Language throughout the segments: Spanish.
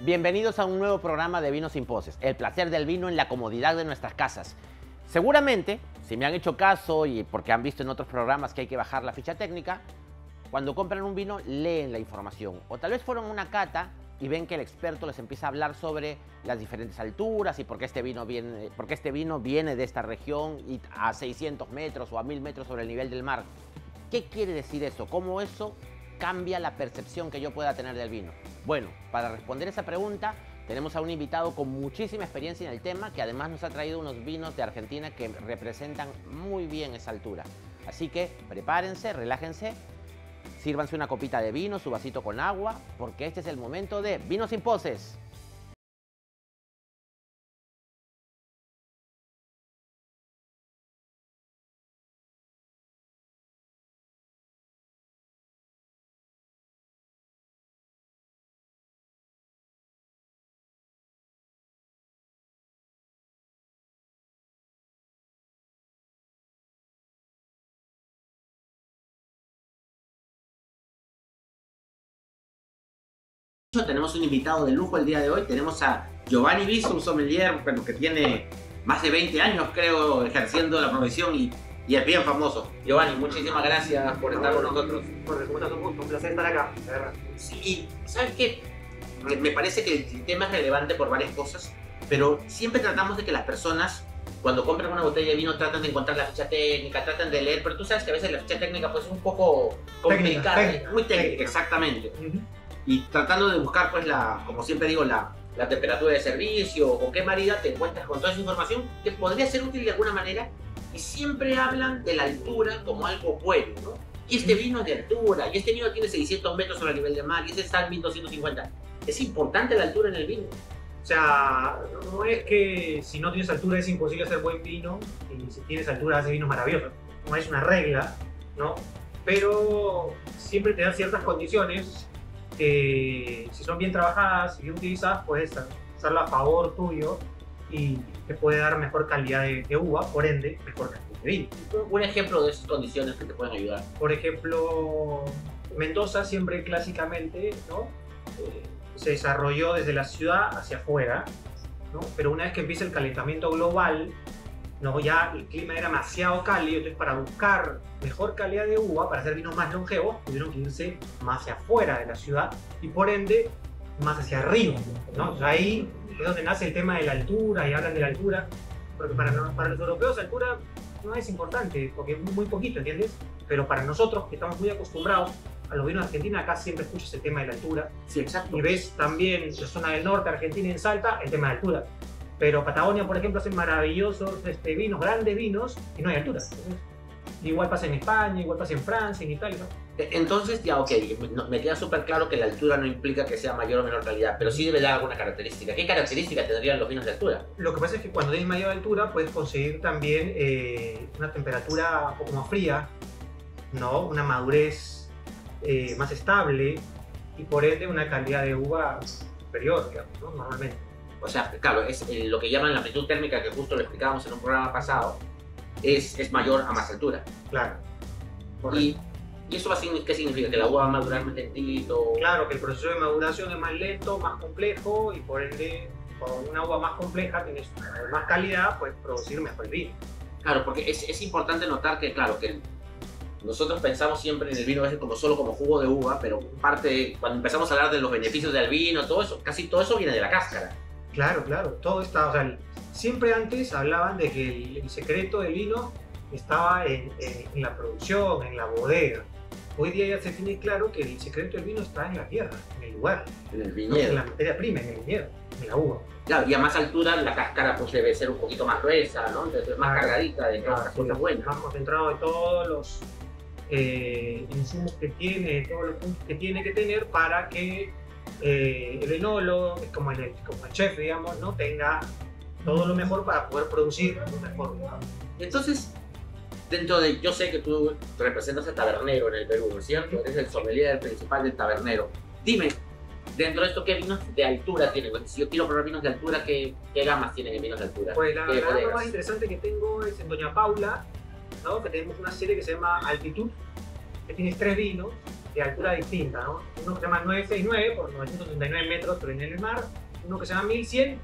Bienvenidos a un nuevo programa de Vinos sin Poses, el placer del vino en la comodidad de nuestras casas. Seguramente, si me han hecho caso y porque han visto en otros programas que hay que bajar la ficha técnica, cuando compran un vino leen la información. O tal vez fueron a una cata y ven que el experto les empieza a hablar sobre las diferentes alturas y por qué este vino viene de esta región y a 600 metros o a 1000 metros sobre el nivel del mar. ¿Qué quiere decir eso? ¿Cómo eso cambia la percepción que yo pueda tener del vino? Bueno, para responder esa pregunta tenemos a un invitado con muchísima experiencia en el tema que además nos ha traído unos vinos de Argentina que representan muy bien esa altura. Así que prepárense, relájense, sírvanse una copita de vino, su vasito con agua, porque este es el momento de Vinos sin Poses. Tenemos un invitado de lujo el día de hoy. Tenemos a Giovanni Viso, un sommelier que tiene más de 20 años, creo, ejerciendo la profesión y es bien famoso. Giovanni, muchísimas gracias por estar con nosotros. Jorge, ¿cómo estás? Un placer estar acá, de verdad. Sí, ¿sabes qué? Me parece que el tema es relevante por varias cosas, pero siempre tratamos de que las personas, cuando compran una botella de vino, tratan de encontrar la ficha técnica, tratan de leer, pero tú sabes que a veces la ficha técnica pues, es un poco complicada, técnica. Muy técnica, exactamente. Y tratando de buscar, pues, como siempre digo, la temperatura de servicio o qué marida te encuentras con toda esa información que podría ser útil de alguna manera. Y siempre hablan de la altura como algo bueno, ¿no? Y este vino es de altura, y este vino tiene 600 metros sobre el nivel del mar, y ese está en 1250. ¿Es importante la altura en el vino? O sea, no es que si no tienes altura es imposible hacer buen vino, y si tienes altura haces vinos maravillosos. No es una regla, ¿no? Pero siempre te dan ciertas condiciones que, si son bien trabajadas y bien utilizadas, puedes usarla a favor tuyo y te puede dar mejor calidad de uva, por ende, mejor calidad de vino. Un ejemplo de esas condiciones que te pueden ayudar. Por ejemplo, Mendoza siempre clásicamente, ¿no? Se desarrolló desde la ciudad hacia afuera, ¿no? Pero una vez que empieza el calentamiento global, ¿no? Ya el clima era demasiado cálido, entonces para buscar mejor calidad de uva, para hacer vinos más longevos, tuvieron que irse más hacia afuera de la ciudad y por ende más hacia arriba, ¿no? O sea, ahí es donde nace el tema de la altura y hablan de la altura, porque para los europeos la altura no es importante, porque es muy poquito, ¿entiendes? Pero para nosotros, que estamos muy acostumbrados a los vinos de Argentina, acá siempre escuchas el tema de la altura. Sí, exacto. Y ves también la zona del norte, Argentina, en Salta, el tema de la altura. Pero Patagonia, por ejemplo, hacen maravillosos vinos, grandes vinos, y no hay altura. Entonces, igual pasa en España, igual pasa en Francia, en Italia, ¿no? Entonces, ya, ok, me queda súper claro que la altura no implica que sea mayor o menor calidad, pero sí debe dar alguna característica. ¿Qué características tendrían los vinos de altura? Lo que pasa es que cuando tienes mayor altura puedes conseguir también una temperatura un poco más fría, ¿no? Una madurez más estable y por ende una calidad de uva superior, digamos, ¿no? Normalmente. O sea, claro, es lo que llaman la amplitud térmica, que justo lo explicábamos en un programa pasado, es mayor a más altura. Claro. ¿Y eso qué significa? ¿Que la uva va a madurar más lentito? Claro, que el proceso de maduración es más lento, más complejo y por ende, con una uva más compleja tienes más calidad, puedes producir mejor vino. Claro, porque es importante notar que, claro, que nosotros pensamos siempre en el vino como solo como jugo de uva, pero cuando empezamos a hablar de los beneficios del vino, todo eso, casi todo eso viene de la cáscara. Claro, claro, todo está, o sea, siempre antes hablaban de que el secreto del vino estaba en la producción, en la bodega. Hoy día ya se tiene claro que el secreto del vino está en la tierra, en el lugar, en el viñedo, en la materia prima, en el viñedo, en la uva. Claro, y a más altura la cáscara pues debe ser un poquito más gruesa, ¿no? Entonces más cargadita de todas las cosas buenas. Más concentrado de todos los insumos que tiene, todos los puntos que tiene que tener para que el enólogo, como el chef, digamos, ¿no? Tenga todo lo mejor para poder producir lo mejor, ¿no? Entonces, yo sé que tú representas al tabernero en el Perú, ¿no es cierto? Eres el sommelier principal del tabernero. Dime, dentro de esto, ¿qué vinos de altura tienen? Si yo quiero probar vinos de altura, ¿qué gamas tienen en vinos de altura? Pues la gama más interesante que tengo es en Doña Paula, ¿no? Que tenemos una serie que se llama Altitud, que tienes 3 vinos, de altura distinta, ¿no? Uno que se llama 969 por 939 metros pero en el mar, uno que se llama 1100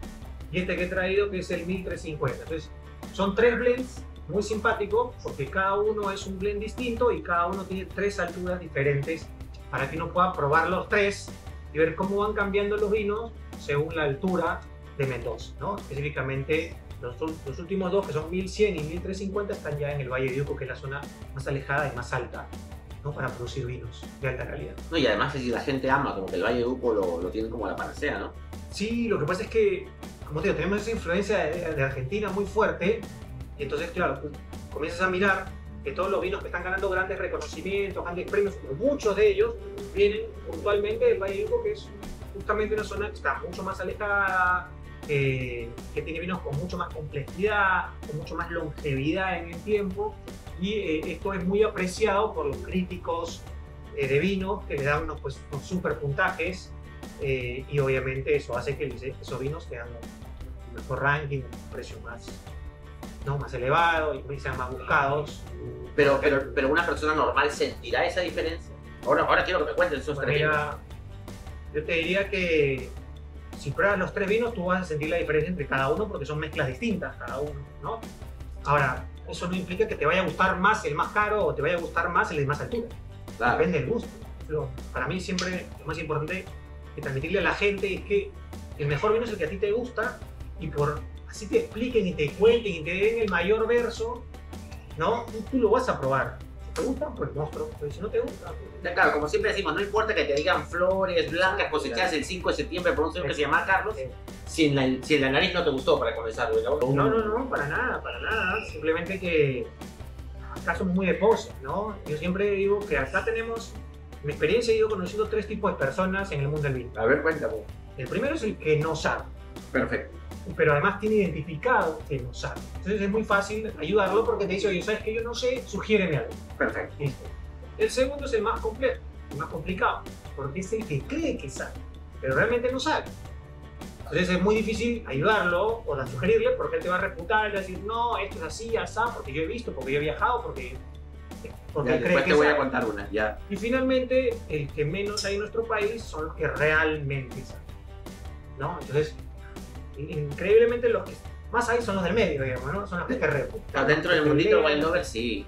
y este que he traído que es el 1350. Entonces son tres blends muy simpáticos porque cada uno es un blend distinto y cada uno tiene tres alturas diferentes para que uno pueda probar los tres y ver cómo van cambiando los vinos según la altura de Mendoza, ¿no? Específicamente los últimos dos que son 1100 y 1350 están ya en el Valle de Uco, que es la zona más alejada y más alta, ¿no? Para producir vinos de alta calidad. No, y además si la gente ama, como que el Valle de Uco lo tienen como la panacea, ¿no? Sí, lo que pasa es que, como te digo, tenemos esa influencia de Argentina muy fuerte, y entonces, claro, comienzas a mirar que todos los vinos que están ganando grandes reconocimientos, grandes premios, muchos de ellos vienen puntualmente del Valle de Uco, que es justamente una zona que está mucho más alejada, que tiene vinos con mucho más complejidad, con mucho más longevidad en el tiempo, y esto es muy apreciado por los críticos de vinos, que le dan unos super puntajes, y obviamente eso hace que esos vinos tengan un mejor ranking, un precio más elevado y sean más buscados. Pero una persona normal sentirá esa diferencia. Ahora quiero que me cuenten esos tres vinos. Yo te diría que si pruebas los tres vinos, tú vas a sentir la diferencia entre cada uno porque son mezclas distintas cada uno, ¿no? Ahora, eso no implica que te vaya a gustar más el más caro o te vaya a gustar más el de más altura. Claro. Depende del gusto. Pero para mí siempre lo más importante que transmitirle a la gente es que el mejor vino es el que a ti te gusta y por así te expliquen y te cuenten y te den el mayor verso, ¿no? Tú lo vas a probar. Si te gusta, pues monstruo. Pero si no te gusta, pues... Claro, como siempre decimos, no importa que te digan flores blancas cosechadas el 5 de septiembre por un señor que se llama Carlos, si en la nariz no te gustó para comenzar. No, para nada. Simplemente que acá somos muy de pose, ¿no? Yo siempre digo que acá tenemos, en mi experiencia he ido conociendo tres tipos de personas en el mundo del vino. A ver, cuéntame. El primero es el que no sabe. Perfecto. Pero además tiene identificado que no sabe. Entonces es muy fácil ayudarlo porque te dice, oye, ¿sabes que yo no sé? Sugiéreme algo. Perfecto. Listo. El segundo es el más complejo, el más complicado, porque es el que cree que sabe, pero realmente no sabe. Entonces es muy difícil ayudarlo o sugerirle porque él te va a refutar y va a decir, no, esto es así, así, porque yo he visto, porque yo he viajado, porque ya, cree después que te voy sabe. a contar una, ya. Y finalmente, el que menos hay en nuestro país son los que realmente saben, ¿no? Entonces, increíblemente los que más hay son los del medio, digamos, ¿no? Son los que refutan. Dentro del mundito wine lover, sí.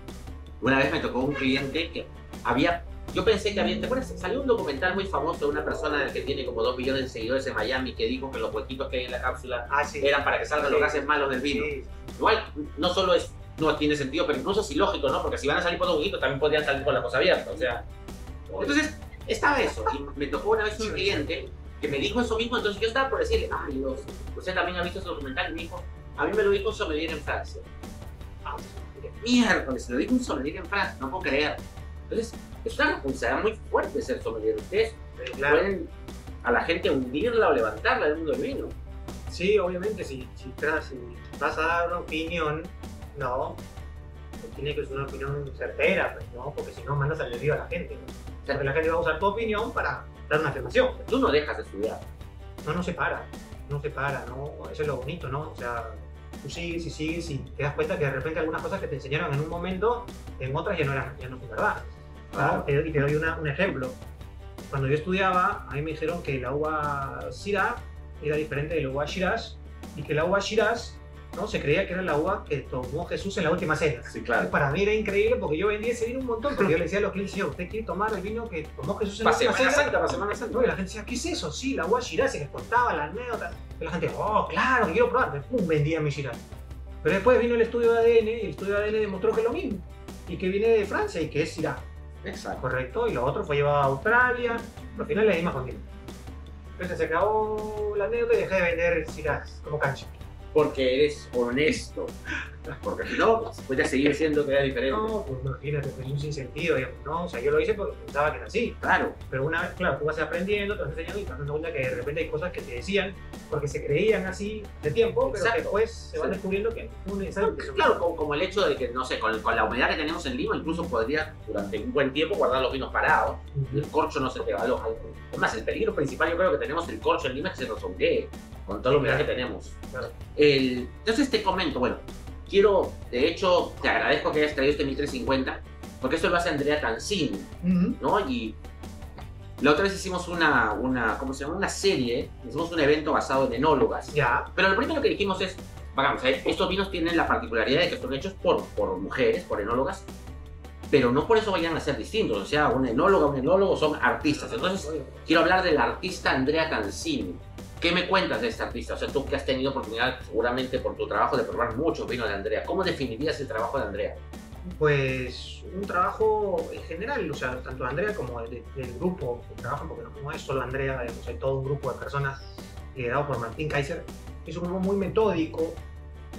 Una vez me tocó un cliente que había... Yo pensé que había... ¿Te acuerdas? Salió un documental muy famoso de una persona que tiene como 2 millones de seguidores en Miami que dijo que los huequitos que hay en la cápsula eran para que salgan los gases malos del vino. Sí. Igual, no solo es... No tiene sentido, pero incluso es ilógico, ¿no? Porque si van a salir por los huequitos, también podrían salir por la cosa abierta, o sea... Entonces, estaba eso. Y me tocó una vez un cliente que me dijo eso mismo, entonces yo estaba por decirle, ay, usted también ha visto ese documental, y me dijo, a mí me lo dijo un sommelier en Francia. Miércoles, se lo dijo un sommelier en Francia, no puedo creer. Entonces, es una responsabilidad muy fuerte ser sommelier. Ustedes pueden a la gente hundirla o levantarla del mundo del vino. Sí, obviamente, si vas a dar una opinión, no, pues tiene que ser una opinión certera, pues, ¿no? Porque si no mandas al lío a la gente, ¿no? Porque la gente va a usar tu opinión para dar una afirmación. Tú no dejas de estudiar. No se para, ¿no? Eso es lo bonito, ¿no? O sea, tú sigues y te das cuenta que de repente algunas cosas que te enseñaron en un momento, en otras ya no son verdad. Claro. Y te doy un ejemplo. Cuando yo estudiaba, a mí me dijeron que la uva Syrah era diferente de la uva Shiraz y que la uva Shiraz, ¿no? Se creía que era la uva que tomó Jesús en la última cena. Sí, claro. Para mí era increíble porque yo vendía ese vino un montón, porque yo le decía a los clientes, ¿usted quiere tomar el vino que tomó Jesús en la última cena? Para Semana Santa. No, y la gente decía, ¿qué es eso? Sí, la uva Shiraz, se les contaba la anécdota. Y la gente, oh, claro, que quiero probar. Pum, vendía mi Shiraz. Pero después vino el estudio de ADN y el estudio de ADN demostró que es lo mismo. Y que viene de Francia y que es Syrah. Exacto. Correcto. Y lo otro fue llevado a Australia. Pero al final le di más continuo. Entonces se acabó la anécdota y dejé de vender Shiraz como cancha. Porque eres honesto. Porque si no, puedes seguir siendo que era diferente. No, pues imagínate, fue un sinsentido, digamos, ¿no? O sea, yo lo hice porque pensaba que era así. Claro. Pero una vez, claro, tú vas aprendiendo, te vas enseñando y te vas dando cuenta que de repente hay cosas que te decían porque se creían así de tiempo, pero que después se van descubriendo que no necesariamente son. Claro, como el hecho de que, no sé, con la humedad que tenemos en Lima, incluso podrías durante un buen tiempo guardar los vinos parados. El corcho no se te va a alojar. Es más, el peligro principal yo creo que tenemos el corcho en Lima es que se nos hundee con toda la humedad que tenemos. Claro. Entonces te comento, bueno, de hecho, te agradezco que hayas traído este 1350, porque esto lo hace Andrea Tanzini, ¿no? Y La otra vez hicimos ¿cómo se llama? Una serie, hicimos un evento basado en enólogas. Ya. Pero lo primero que dijimos es, vamos, estos vinos tienen la particularidad de que son hechos por mujeres, por enólogas, pero no por eso vayan a ser distintos. O sea, una enóloga, un enólogo son artistas. Entonces, quiero hablar de la artista Andrea Cancini. ¿Qué me cuentas de esta artista? O sea, tú que has tenido oportunidad, seguramente por tu trabajo, de probar muchos vinos de Andrea. ¿Cómo definirías el trabajo de Andrea? Pues un trabajo en general, o sea, tanto de Andrea como del grupo que trabajan, porque no es solo Andrea, hay todo un grupo de personas liderado por Martín Kaiser. Es un grupo muy metódico,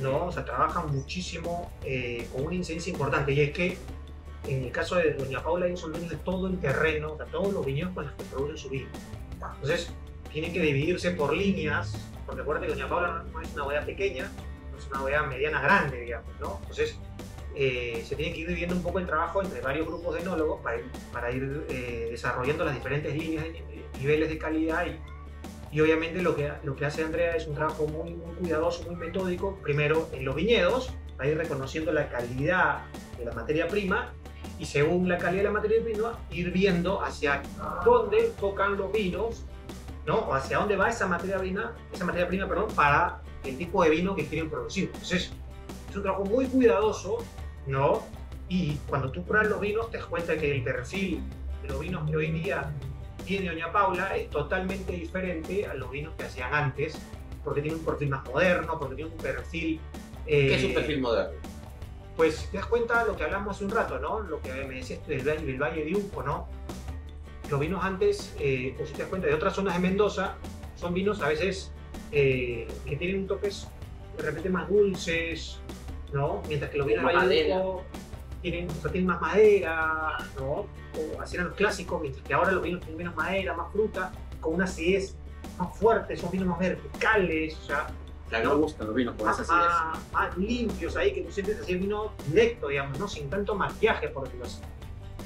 ¿no? O sea, trabajan muchísimo con una incidencia importante, y es que en el caso de Doña Paula, ellos son dueños de todo el terreno, o sea, todos los viñedos con los que producen su vino. Entonces, tienen que dividirse por líneas, porque acuérdate que Doña Paula no es una bodega pequeña, no es una bodega mediana grande, digamos, ¿no? Entonces, se tiene que ir dividiendo un poco el trabajo entre varios grupos de enólogos para ir desarrollando las diferentes líneas, niveles de calidad, y obviamente lo que hace Andrea es un trabajo muy, muy cuidadoso, muy metódico, primero en los viñedos, para ir reconociendo la calidad de la materia prima, y según la calidad de la materia prima, ir viendo hacia dónde tocan los vinos, ¿no? O hacia dónde va esa materia prima, perdón, para el tipo de vino que quieren producir. Entonces, es un trabajo muy cuidadoso, ¿no? Y cuando tú pruebas los vinos, te das cuenta que el perfil de los vinos que hoy en día tiene Doña Paula es totalmente diferente a los vinos que hacían antes, porque tiene un perfil más moderno, porque tiene un perfil... ¿Qué es un perfil moderno? Pues te das cuenta lo que hablamos hace un rato, ¿no? Lo que me decías del Valle de Uco, ¿no? Los vinos antes, o si te das cuenta de otras zonas de Mendoza, son vinos a veces que tienen toques de repente más dulces, ¿no? Mientras que los vinos de Valle de Uco tienen más madera, ¿no? O así eran los clásicos, mientras que ahora los vinos tienen menos madera, más fruta, con una acidez más fuerte, son vinos más verticales, o sea, me gustan los vinos con esa acidez. Más limpios ahí, que tú sientes así el vino directo, digamos, ¿no? Sin tanto maquillaje, por decirlo así,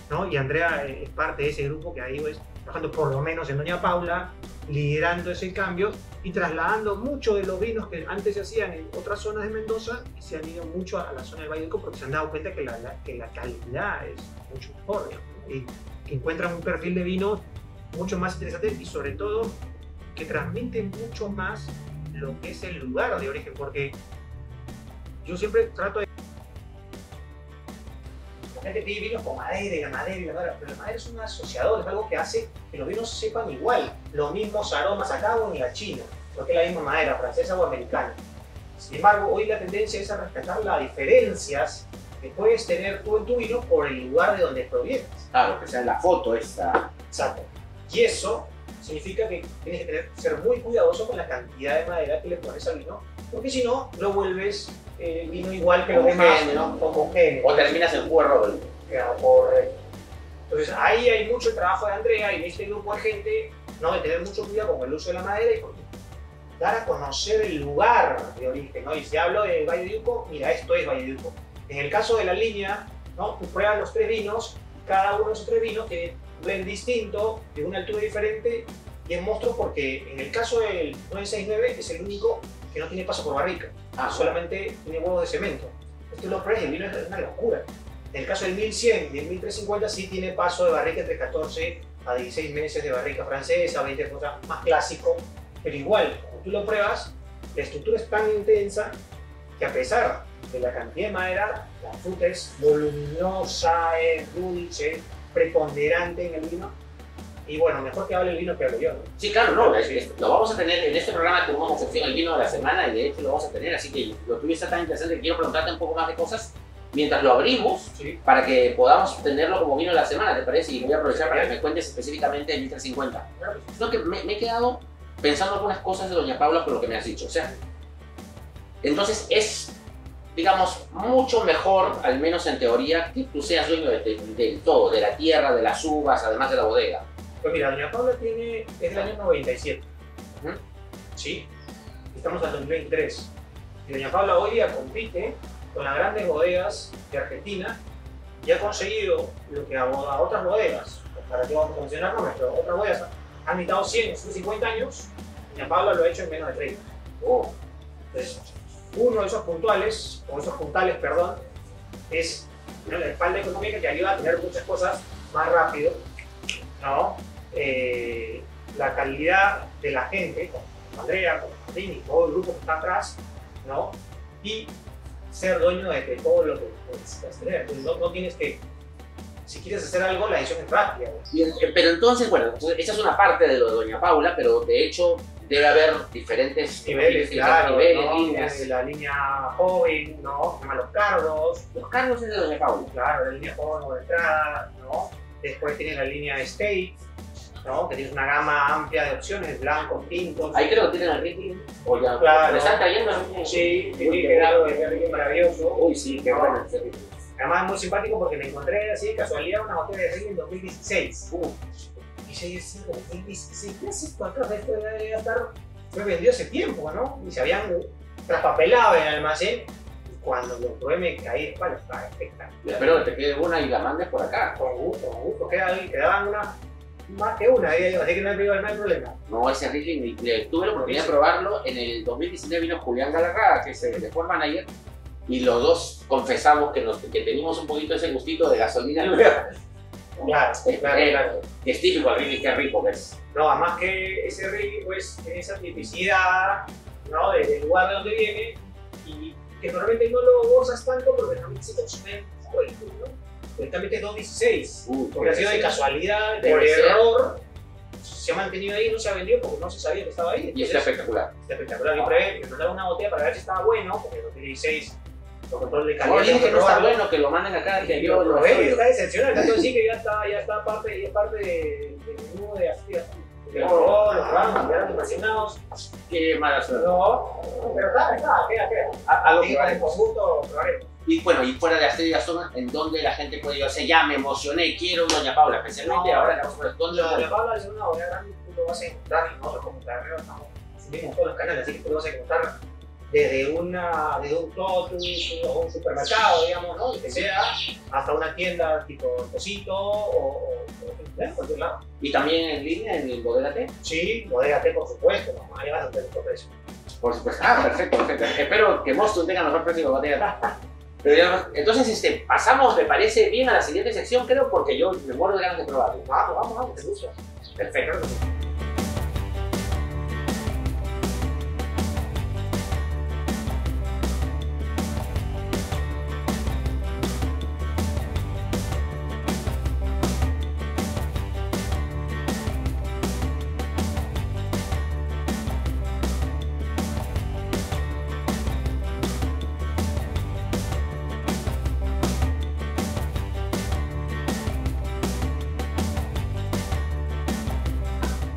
¿no? Y Andrea es parte de ese grupo que ahí es trabajando por lo menos en Doña Paula, liderando ese cambio y trasladando mucho de los vinos que antes se hacían en otras zonas de Mendoza y se han ido mucho a la zona del Valle del Uco porque se han dado cuenta que la calidad es mucho mejor, digamos, ¿no? Y que encuentran un perfil de vino mucho más interesante y sobre todo que transmite mucho más lo que es el lugar de origen, porque yo siempre trato de... La gente pide vinos con madera y la madera, pero la madera es un asociador, es algo que hace que los vinos sepan igual, los mismos aromas acá o en la China, porque es la misma madera, francesa o americana. Sin embargo, hoy la tendencia es a respetar las diferencias que puedes tener tú en tu vino por el lugar de donde provienes. Claro, que sea en la foto esta. Exacto. Y eso significa que tienes que ser muy cuidadoso con la cantidad de madera que le pones al vino, porque si no, lo vuelves vino igual que los demás, ¿no? Homogéneo. O terminas en jugo roble. Correcto. Entonces ahí hay mucho trabajo de Andrea y de este grupo de gente, ¿no? De tener mucho cuidado con el uso de la madera y con dar a conocer el lugar de origen, ¿no? Y si hablo de Valle de Uco, mira, esto es Valle de Uco. En el caso de la línea, ¿no? Tú pruebas los tres vinos, cada uno de esos tres vinos tiene un blend distinto, de una altura diferente, y es monstruo porque en el caso del 969 es el único que no tiene paso por barrica, solamente tiene huevos de cemento. Esto lo pruebas y el vino es una locura. En el caso del 1100 y el 1350 sí tiene paso de barrica entre 14 a 16 meses de barrica francesa, 20 cosas más clásico, pero igual, cuando tú lo pruebas, la estructura es tan intensa que a pesar de la cantidad de madera, la fruta es voluminosa, es dulce, preponderante en el vino. Y bueno, mejor que hable el vino que hable yo, ¿no? Sí, claro, no, lo vamos a tener en este programa, como sección el vino de la semana, y de hecho lo vamos a tener, así que lo tuviese tan interesante que quiero preguntarte un poco más de cosas mientras lo abrimos, sí, para que podamos tenerlo como vino de la semana, ¿te parece? Y voy a aprovechar para que me cuentes específicamente el 1350. Sino que me he quedado pensando algunas cosas de Doña Paula por lo que me has dicho, o sea, entonces es, digamos, mucho mejor, al menos en teoría, que tú seas dueño del todo, de la tierra, de las uvas, además de la bodega. Pues mira, Doña Paula es del año 97, ¿sí? Estamos en 2023. Y Doña Paula hoy día compite con las grandes bodegas de Argentina y ha conseguido lo que a otras bodegas, para que vamos a mencionar nombres, pero otras bodegas han necesitado 100, 150 años, Doña Paula lo ha hecho en menos de 30. Entonces, uno de esos puntuales, o esos puntales, perdón, es la espalda económica que ayuda a tener muchas cosas más rápido, ¿no? la calidad de la gente, con Andrea, con Martín y todo el grupo que está atrás, ¿no? Y ser dueño de todo lo que necesitas tener. Entonces, no tienes que, si quieres hacer algo, la decisión es rápida. Pero entonces, bueno, esa es una parte de lo de Doña Paula, pero de hecho debe haber diferentes niveles, claro, niveles, ¿no? líneas. La línea joven, ¿no? Se llama Los Cardos. Los cargos es de Doña Paula. Claro, la línea joven o de entrada, ¿no? Después tienes la línea State, ¿no? Que tienes una gama amplia de opciones, blancos, tintos. Ahí creo que tienen el rating, o ya. Claro. ¿Le están trayendo? Sí, tiene quedado de rating maravilloso. Uy, sí, qué bueno. Además es muy simpático porque me encontré así de casualidad una botella de rating en 2016. Y yo decía, 2016, ¿qué haces esto acá? Esto debería estar, fue vendido hace tiempo, ¿no? Y se habían traspapelado en el almacén. Y cuando lo probé me caí de espalda, estaba espectacular. Espero que te quede una y la mandes por acá. Con gusto, quedaban una, más que una, así que no hay problema. No, ese Riesling, tuve la oportunidad de probarlo. En el 2019 vino Julián Galarraga, que es el Depot Manager, y los dos confesamos que teníamos un poquito ese gustito de gasolina nueva. Claro. Que es típico el Riesling, qué rico que es. No, además que ese Riesling, pues, tiene esa tipicidad, ¿no? Del lugar de donde viene, y que normalmente no lo gozas tanto porque normalmente se consume poco, ¿no? Directamente es 216, porque ha sido de casualidad, por error, se ha mantenido ahí, no se ha vendido porque no se sabía que estaba ahí. Y es espectacular. Está espectacular. Yo probé, me mandaron una botella para ver si estaba bueno, porque en 2016 los controles de calidad. No, dije que no está bueno, que lo manden acá, que yo lo probé, veo. está excepcional, tanto así que ya está parte del menú de Asturias. Los probamos, quedaron impresionados. Qué mala suerte. No, pero queda. A lo que con gusto probaremos. Y bueno, y fuera de Asturias y Zona, ¿en donde la gente puede ir? O sea, ya me emocioné, quiero Doña Paula, especialmente ahora que vamos a ver dónde lo Doña Paula es una bodega grande, tú lo vas a encontrar en nosotros como Carrero, estamos subiendo todos los canales, así que tú lo vas a encontrar desde un Totus o un supermercado, digamos, ¿no? Que sea, hasta una tienda tipo Cosito o en cualquier lado. ¿Y también en línea, en el Bodega T? Sí, Bodega T, por supuesto, ¿no? Ahí vas a tener tu precio. Por supuesto. Ah, perfecto. Espero que Moston tenga mejor precio que Bodega T. Pero ya, entonces, pasamos, me parece bien, a la siguiente sección, creo, porque yo me muero de ganas de probarlo. Vamos, te gusta. Perfecto.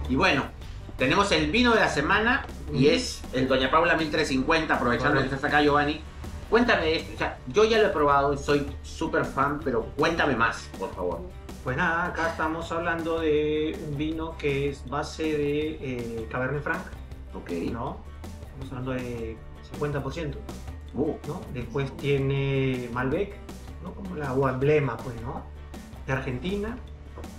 Y bueno, tenemos el vino de la semana y es el Doña Paula 1350, aprovechando que estás acá, Giovanni. Cuéntame, o sea, yo ya lo he probado, soy súper fan, pero cuéntame más, por favor. Pues nada, acá estamos hablando de un vino que es base de Cabernet Franc, Ok. ¿no? Estamos hablando de 50%, Uh, ¿no? Después tiene Malbec, ¿no? Como la uva emblema, pues, ¿no? De Argentina,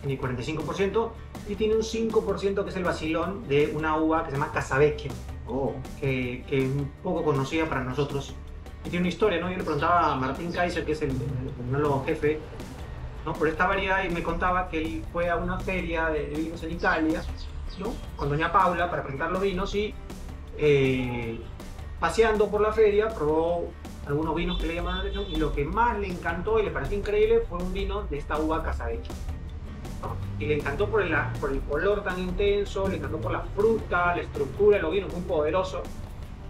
tiene 45%, y tiene un 5% que es el vacilón de una uva que se llama Casavecchia, oh. que es un poco conocida para nosotros. Y tiene una historia, ¿no? Yo le preguntaba a Martín Kaiser, que es el enólogo jefe, ¿no? Por esta variedad, y me contaba que él fue a una feria de vinos en Italia, ¿no? Con Doña Paula para presentar los vinos y paseando por la feria probó algunos vinos que le llamaron la atención y lo que más le encantó y le pareció increíble fue un vino de esta uva Casavecchia, ¿no? Y le encantó por el color tan intenso, le encantó por la fruta, la estructura de los vinos muy poderoso.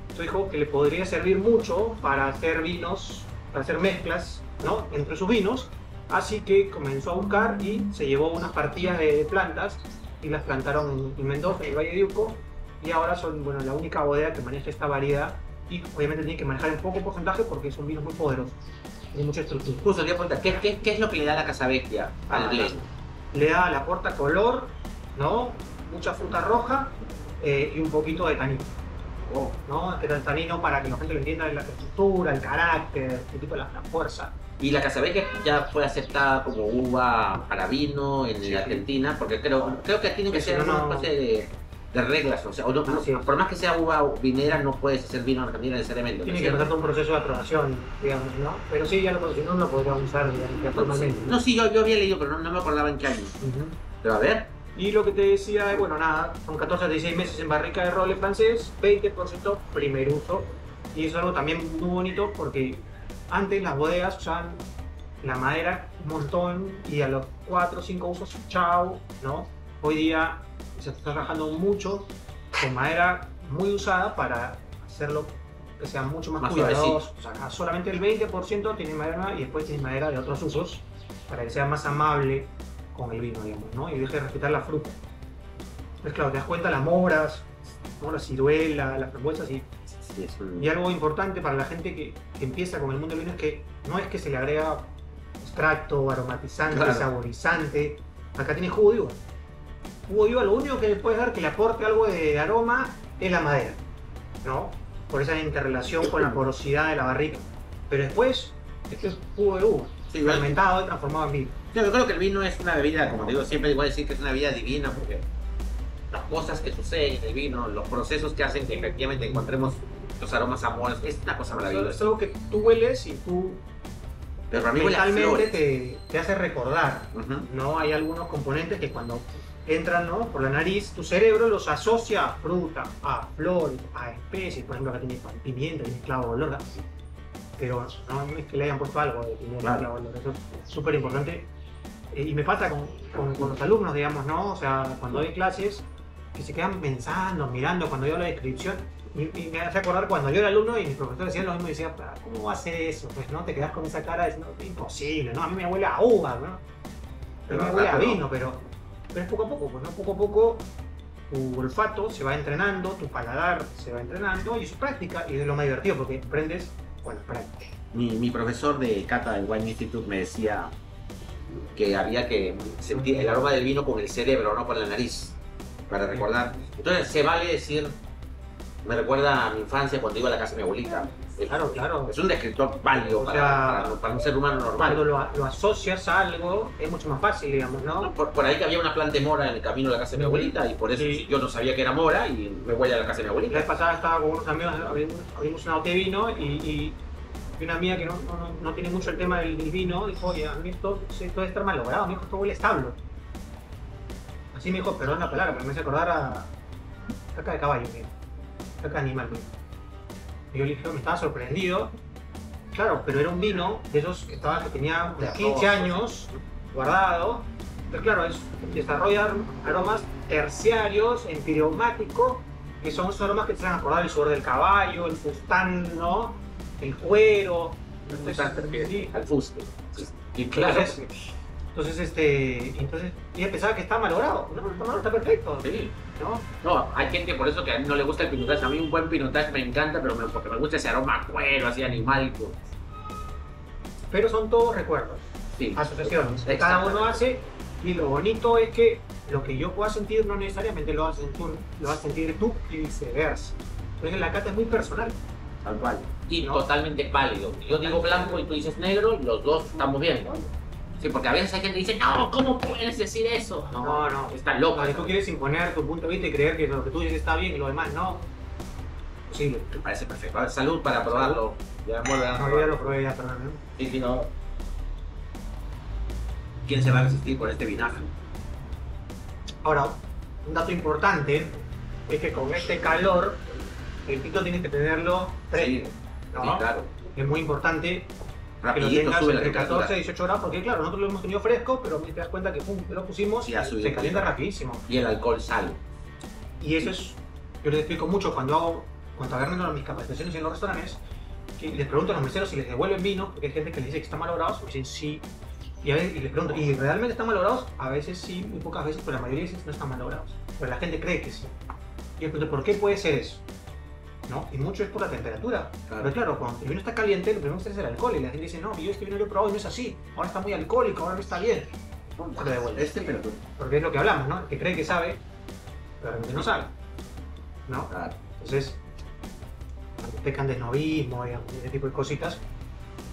Entonces dijo que le podría servir mucho para hacer vinos, para hacer mezclas, ¿no? Entre sus vinos. Así que comenzó a buscar y se llevó unas partidas de plantas y las plantaron en Mendoza, en el Valle de Uco, y ahora son, bueno, la única bodega que maneja esta variedad y obviamente tiene que manejar en poco porcentaje porque son vinos muy poderosos, tiene mucha estructura. Justo, te preguntar, ¿qué es lo que le da la Casavecchia al vino? Le aporta color, ¿no? Mucha fruta roja y un poquito de tanino. Oh. ¿No? El tanino, para que la gente lo entienda, la estructura, el carácter, el tipo de la fuerza. Y la Casavecchia ya fue aceptada como uva para vino en la Argentina, porque creo que tiene que ser una especie de reglas, o sea, por más que sea uva vinera, no puedes hacer vino en Argentina necesariamente. Tiene que pasar por un proceso de aprobación, digamos, ¿no? Pero sí, ya si no lo podría usar ya formalmente. No, sí, yo había leído, pero no me acordaba en qué año. Pero a ver, Y lo que te decía es, bueno, nada, son 14 a 16 meses en barrica de roble francés, 20% primer uso. Y eso es algo también muy bonito porque antes las bodegas usaban la madera un montón y a los 4 o 5 usos, chao, ¿no? Hoy día se está trabajando mucho con madera muy usada para hacerlo que sea mucho más cuidadoso. O sea, solamente el 20% tiene madera y después tiene madera de otros usos para que sea más amable con el vino, digamos, ¿no? Y deje de respetar la fruta. Entonces, claro, te das cuenta las moras, ¿no? La ciruela, las frambuesas y algo importante para la gente que empieza con el mundo del vino es que no es que se le agrega extracto, aromatizante, saborizante. Acá tiene jugo de uva. Jugo de uva, lo único que le puedes dar que le aporte algo de aroma es la madera, ¿no? Por esa interrelación con la porosidad de la barrica. Pero después, este es jugo de uva, fermentado y transformado en vino. Yo creo que el vino es una bebida, como te digo, siempre voy a decir que es una bebida divina porque las cosas que suceden en el vino, los procesos que hacen que efectivamente encontremos los aromas amorosos, es una cosa maravillosa. Es algo que tú hueles y tú pero a mí mentalmente te hace recordar, ¿no? Hay algunos componentes que cuando entran, ¿no? Por la nariz, tu cerebro los asocia a fruta, a flores, a especies. Por ejemplo, acá tiene pimienta, tiene clavo de olor, pero no es que le hayan puesto algo de pimienta, clavo de olor. Eso es súper importante. Y me pasa con los alumnos, digamos, ¿no? O sea, cuando doy clases, que se quedan pensando, mirando, cuando yo la descripción, y me hace acordar cuando yo era alumno y mis profesores decían lo mismo y decían, ¿cómo va a ser eso? Pues no, te quedas con esa cara diciendo, imposible, ¿no? A mí me huele a uva, ¿no? A mí me huele a vino, pero es poco a poco, pues, ¿no? Poco a poco tu olfato se va entrenando, tu paladar se va entrenando y es práctica y es lo más divertido porque aprendes con la práctica. Mi profesor de cata del Wine Institute me decía que había que sentir el aroma del vino con el cerebro, no con la nariz, para recordar. Entonces se vale decir, me recuerda a mi infancia cuando iba a la casa de mi abuelita. Claro. Es un descriptor válido para un ser humano normal. Cuando lo asocias a algo es mucho más fácil, digamos, ¿no? Por ahí que había una planta de mora en el camino a la casa de mi abuelita y por eso yo no sabía que era mora y me voy a la casa de mi abuelita. La vez pasada estaba con unos amigos, abrimos una botella de vino y una amiga que no tiene mucho el tema del vino dijo, oye, a mí esto debe estar mal logrado, a mí esto huele a establo. Así me dijo, perdón la palabra, pero me hace acordar a caca de caballo, caca animal. Y yo le dije, me estaba sorprendido. Claro, pero era un vino de esos que tenía unos 15 años guardado. Pero claro, desarrolla aromas terciarios, empireumáticos, que son esos aromas que te hacen acordar el sudor del caballo, el fustán, ¿no? El cuero. Al fuste. Y claro. Entonces ella pensaba que estaba malogrado. No, está perfecto. Sí. No, hay gente por eso que a mí no le gusta el pinotage. A mí un buen pinotage me encanta, pero porque me gusta ese aroma a cuero, así animálico. Pero son todos recuerdos, asociaciones. Cada uno hace, y lo bonito es que lo que yo pueda sentir no necesariamente lo vas a sentir tú y viceversa. Entonces la cata es muy personal. Tal cual. Y totalmente pálido. Yo digo blanco y tú dices negro, los dos estamos bien. Sí, porque a veces hay gente que dice, no, ¿cómo puedes decir eso? No. Estás loco. Si tú quieres imponer tu punto de vista y creer que lo que tú dices está bien y lo demás no, posible. Me parece perfecto. A ver, salud para probarlo. Ya lo probé, ya, perdón. Sí, no. ¿Quién se va a resistir con este vinagre? Ahora, un dato importante es que con este calor, el pito tienes que tenerlo fresco. ¿No? Sí, claro. Es muy importante que lo Rapidito tengas sube la entre 14 temperatura. y 18 horas, porque claro, nosotros lo hemos tenido fresco, pero te das cuenta que lo pusimos y se calienta rapidísimo. Y el alcohol sale. Y eso es, yo les explico mucho cuando agarran mis capacitaciones en los restaurantes, que les pregunto a los meseros si les devuelven vino, porque hay gente que les dice que están malogrados, y dicen sí. Y les pregunto, ¿y realmente están malogrados? A veces sí, muy pocas veces, pero la mayoría de veces no están malogrados. Pero la gente cree que sí. Y les pregunto, ¿por qué puede ser eso? ¿No? Y mucho es por la temperatura. Claro. Pero claro, cuando el vino está caliente, lo primero que es el alcohol. Y la gente dice, no, yo este vino lo he probado y no es así. Ahora está muy alcohólico, ahora no está bien. Se lo devuelve. Es temperatura. Porque es lo que hablamos, ¿no? El que cree que sabe, pero realmente no sabe. ¿No? Claro. Entonces, cuando pecan de snobismo y ese tipo de cositas,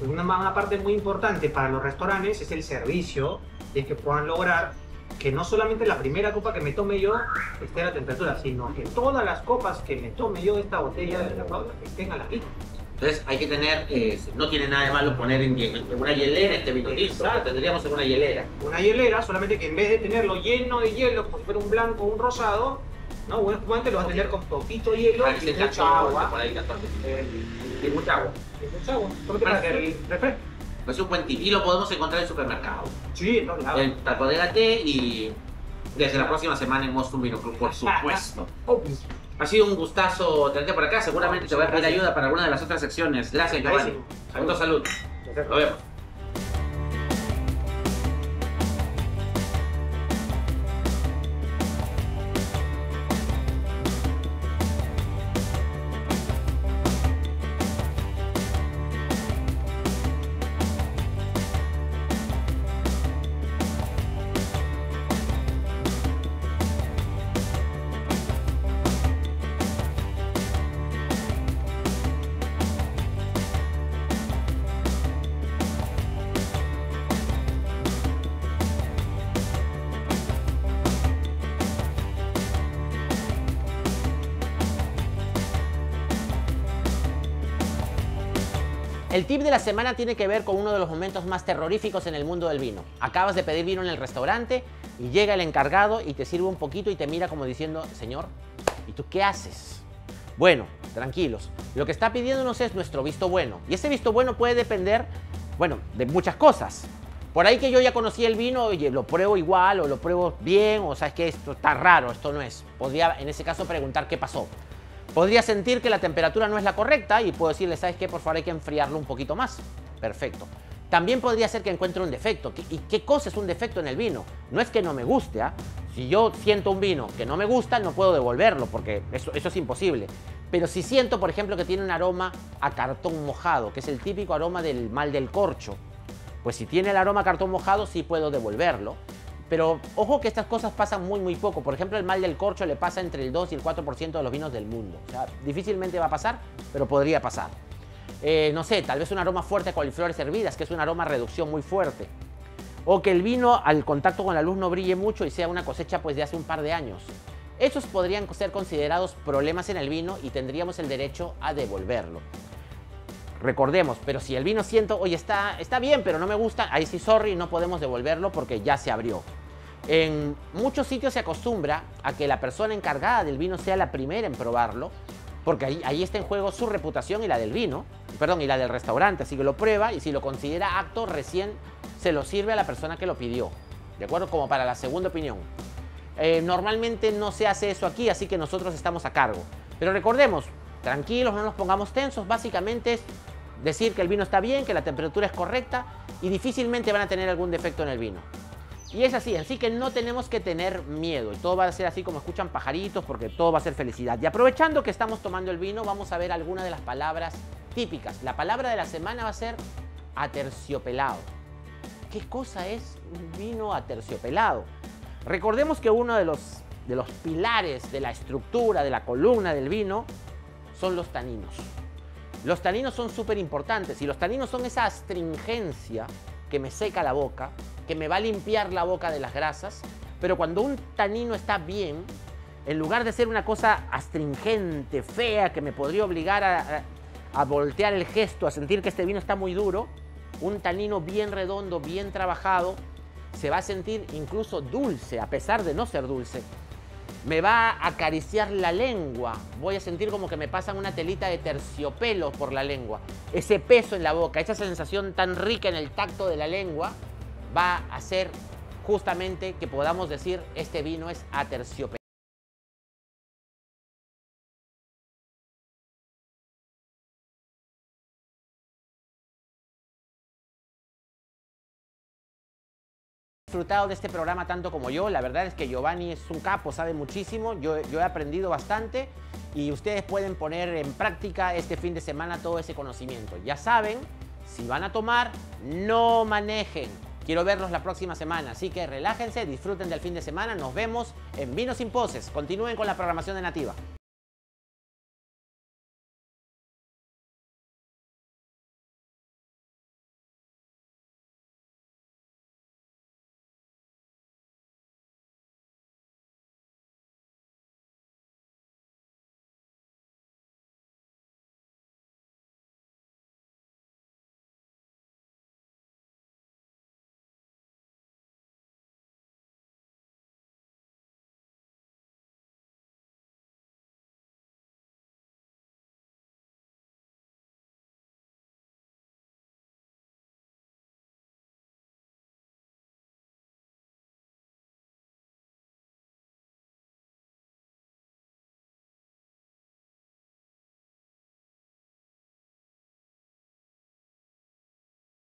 pues una parte muy importante para los restaurantes es el servicio, y es que puedan lograr que no solamente la primera copa que me tome yo esté a la temperatura, sino que todas las copas que me tome yo de esta botella de la Paula estén a la misma. Entonces hay que tener, no tiene nada de malo poner en una hielera este vino listo, ¿no? Tendríamos en una hielera. Una hielera, solamente que en vez de tenerlo lleno de hielo, como si fuera un blanco o un rosado, ¿no? Buen espumante lo vas a tener con poquito hielo y mucha agua. Y mucha agua. Y mucha agua, solo para que refresque. Es un buen tip y lo podemos encontrar en el supermercado. Sí, en todos lados. En Tapodégate y desde la próxima semana en Mostum Vino Club, por supuesto. Ha sido un gustazo tenerte por acá. Seguramente te voy a pedir ayuda para alguna de las otras secciones. Gracias, Giovanni. Salud, salud. Nos vemos. El tip de la semana tiene que ver con uno de los momentos más terroríficos en el mundo del vino. Acabas de pedir vino en el restaurante y llega el encargado y te sirve un poquito y te mira como diciendo, señor, ¿y tú qué haces? Bueno, tranquilos. Lo que está pidiéndonos es nuestro visto bueno. Y ese visto bueno puede depender, bueno, de muchas cosas. Por ahí que yo ya conocí el vino, oye, lo pruebo igual o lo pruebo bien, o sabes que esto está raro, esto no es. Podría en ese caso preguntar qué pasó. Podría sentir que la temperatura no es la correcta y puedo decirle, ¿sabes qué? Por favor hay que enfriarlo un poquito más. Perfecto. También podría ser que encuentre un defecto. ¿Y qué cosa es un defecto en el vino? No es que no me guste, ¿eh? Si yo siento un vino que no me gusta, no puedo devolverlo porque eso es imposible. Pero si siento, por ejemplo, que tiene un aroma a cartón mojado, que es el típico aroma del mal del corcho, pues si tiene el aroma a cartón mojado, sí puedo devolverlo. Pero ojo que estas cosas pasan muy poco. Por ejemplo, el mal del corcho le pasa entre el 2 y el 4% de los vinos del mundo. O sea, difícilmente va a pasar, pero podría pasar. No sé, tal vez un aroma fuerte a coliflores hervidas, que es un aroma a reducción muy fuerte. O que el vino al contacto con la luz no brille mucho y sea una cosecha pues de hace un par de años. Esos podrían ser considerados problemas en el vino y tendríamos el derecho a devolverlo. Recordemos, pero si el vino siento, oye, está bien, pero no me gusta, ahí sí, sorry, no podemos devolverlo porque ya se abrió. En muchos sitios se acostumbra a que la persona encargada del vino sea la primera en probarlo, porque ahí está en juego su reputación y la del vino, perdón, y la del restaurante. Así que lo prueba y si lo considera apto, recién se lo sirve a la persona que lo pidió. ¿De acuerdo? Como para la segunda opinión. Normalmente no se hace eso aquí, así que nosotros estamos a cargo. Pero recordemos, tranquilos, no nos pongamos tensos, básicamente es decir que el vino está bien, que la temperatura es correcta y difícilmente van a tener algún defecto en el vino. Y es así que no tenemos que tener miedo. Y todo va a ser así como escuchan pajaritos porque todo va a ser felicidad. Y aprovechando que estamos tomando el vino, vamos a ver algunas de las palabras típicas. La palabra de la semana va a ser aterciopelado. ¿Qué cosa es un vino aterciopelado? Recordemos que uno de los pilares de la estructura, de la columna del vino, son los taninos. Los taninos son súper importantes y los taninos son esa astringencia que me seca la boca, que me va a limpiar la boca de las grasas, pero cuando un tanino está bien, en lugar de ser una cosa astringente, fea, que me podría obligar a voltear el gesto, a sentir que este vino está muy duro, un tanino bien redondo, bien trabajado, se va a sentir incluso dulce, a pesar de no ser dulce. Me va a acariciar la lengua, voy a sentir como que me pasan una telita de terciopelo por la lengua. Ese peso en la boca, esa sensación tan rica en el tacto de la lengua, va a hacer justamente que podamos decir este vino es aterciopelado. Disfrutado de este programa tanto como yo. La verdad es que Giovanni es un capo, sabe muchísimo. Yo he aprendido bastante y ustedes pueden poner en práctica este fin de semana todo ese conocimiento. Ya saben, si van a tomar, no manejen. Quiero verlos la próxima semana, así que relájense, disfruten del fin de semana. Nos vemos en Vinos sin Poses. Continúen con la programación de Nativa.